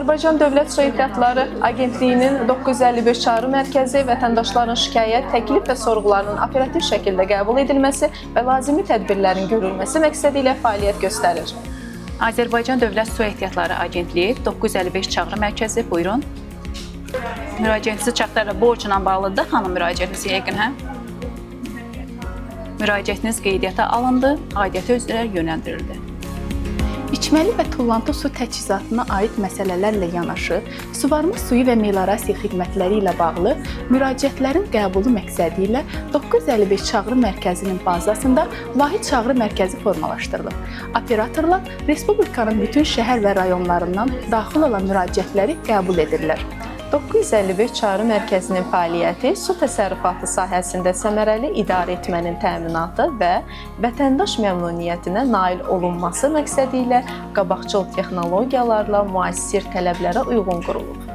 Azərbaycan Dövlət Su Ehtiyatları Agentliyinin 955 çağrı mərkəzi vətəndaşların şikayət, təklif və sorğularının operativ şəkildə qəbul edilməsi və lazımi tədbirlərin görülməsi məqsədi ilə fəaliyyət göstərir. Azərbaycan Dövlət Su Ehtiyatları Agentliyi 955 çağrı mərkəzi, buyurun. Müraciətinizi çatdırır, borcla bağlıdır. Hanı müraciətinizi yəqin, hə? Müraciətiniz qeydiyyata alındı, aidiyyəti üzrə yönləndirildi. İçməli və tullantı su təchizatına aid məsələlərlə yanaşı, suvarma suyu və meliorasiya xidmətləri ilə bağlı müraciətlərin qəbulu məqsədi ilə 955 çağrı mərkəzinin bazasında vahid çağrı mərkəzi formalaşdırılıb. Operatorlar Respublikanın bütün şəhər və rayonlarından daxil olan müraciətləri qəbul edirlər. 955 çağrı mərkəzinin fəaliyyəti su təsərrüfatı sahəsində səmərəli idarə etmənin təminatı və vətəndaş məmnuniyyətinə nail olunması məqsədi ilə qabaqcıl texnologiyalarla müasir tələblərə uyğun qurulub.